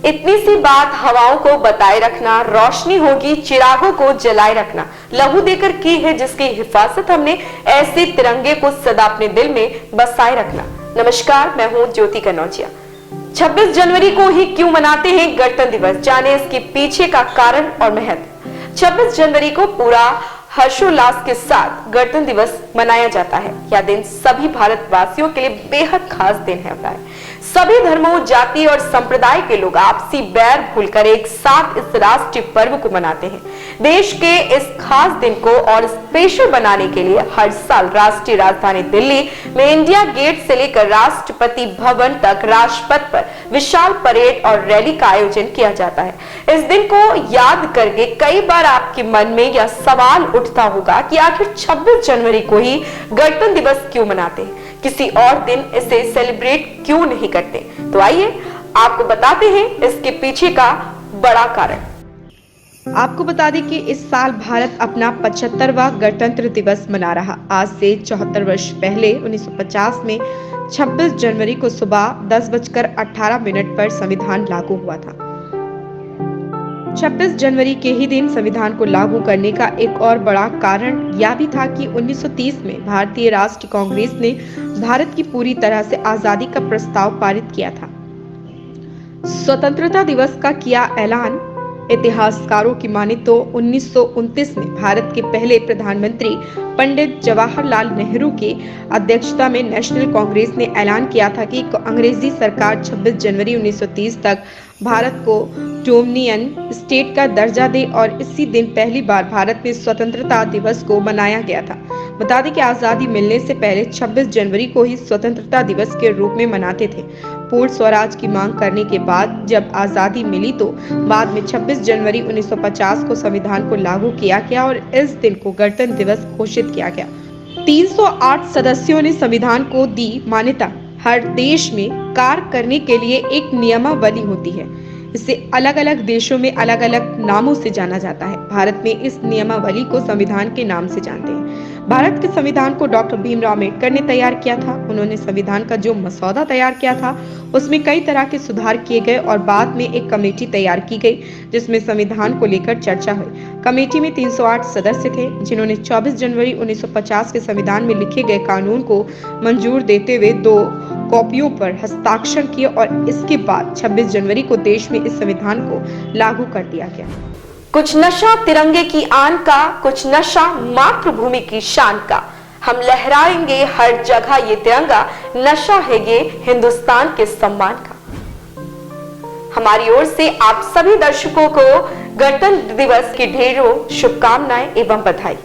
इतनी सी बात हवाओं को बताए रखना, रोशनी होगी चिरागों को जलाए रखना, लहू देकर की है जिसकी हिफाजत हमने, ऐसे तिरंगे को सदा अपने दिल में बसाए रखना। नमस्कार, मैं हूं ज्योति कनौजिया। 26 जनवरी को ही क्यों मनाते हैं गणतंत्र दिवस, जाने इसके पीछे का कारण और महत्व। 26 जनवरी को पूरा हर्षोल्लास के साथ गणतंत्र दिवस मनाया जाता है। यह दिन सभी भारतवासियों के लिए बेहद खास दिन है। सभी धर्मों, जाति और संप्रदाय के लोग आपसी बैर भूलकर एक साथ इस राष्ट्रीय पर्व को मनाते हैं। देश के इस खास दिन को और स्पेशल बनाने के लिए हर साल राष्ट्रीय राजधानी दिल्ली में इंडिया गेट से लेकर राष्ट्रपति भवन तक राजपथ पर विशाल परेड और रैली का आयोजन किया जाता है। इस दिन को याद करके कई बार आपके मन में यह सवाल उठता होगा कि आखिर 26 जनवरी को ही गणतंत्र दिवस क्यों मनाते हैं, किसी और दिन इसे सेलिब्रेट क्यों नहीं करते। तो आइए आपको बताते हैं इसके पीछे का बड़ा कारण। आपको बता दें कि इस साल भारत अपना 75वां गणतंत्र दिवस मना रहा। आज से 74 वर्ष पहले 1950 में 26 जनवरी को सुबह 10:18 पर संविधान लागू हुआ था। 26 जनवरी के ही दिन संविधान को लागू करने का एक और बड़ा कारण यह भी था कि 1930 में भारतीय राष्ट्रीय कांग्रेस ने भारत की पूरी तरह से आजादी का प्रस्ताव पारित किया था। स्वतंत्रता दिवस का किया ऐलान। इतिहासकारों की माने तो 1929 में भारत के पहले प्रधानमंत्री पंडित जवाहरलाल नेहरू की अध्यक्षता में नेशनल कांग्रेस ने ऐलान किया था कि अंग्रेजी सरकार 26 जनवरी 1930 तक भारत को डोमिनियन स्टेट का दर्जा दे और इसी दिन पहली बार भारत में स्वतंत्रता दिवस को मनाया गया था। बता दें कि आजादी मिलने से पहले 26 जनवरी को ही स्वतंत्रता दिवस के रूप में मनाते थे। पूर्ण स्वराज की मांग करने के बाद जब आजादी मिली तो बाद में 26 जनवरी 1950 को संविधान को लागू किया गया और इस दिन को गणतंत्र दिवस घोषित किया गया। 308 सदस्यों ने संविधान को दी मान्यता। हर देश में कार्य करने के लिए एक नियमावली होती है। इसे अलग अलग देशों में अलग अलग नामों से जाना जाता है। भारत में इस नियमावली को संविधान के नाम से जानते हैं। भारत के संविधान को डॉक्टर भीमराव अम्बेडकर ने तैयार किया था। उन्होंने संविधान का जो मसौदा तैयार किया था उसमें कई तरह के सुधार किए गए और बाद में एक कमेटी तैयार की गई जिसमें संविधान को लेकर चर्चा हुई। कमेटी में 308 सदस्य थे जिन्होंने 24 जनवरी 1950 के संविधान में लिखे गए कानून को मंजूर देते हुए 2 कॉपियों पर हस्ताक्षर किए और इसके बाद 26 जनवरी को देश में इस संविधान को लागू कर दिया गया। कुछ नशा तिरंगे की आन का, कुछ नशा मातृभूमि की शान का। हम लहराएंगे हर जगह ये तिरंगा, नशा है ये हिंदुस्तान के सम्मान का। हमारी ओर से आप सभी दर्शकों को गणतंत्र दिवस की ढेरों शुभकामनाएं एवं बधाई।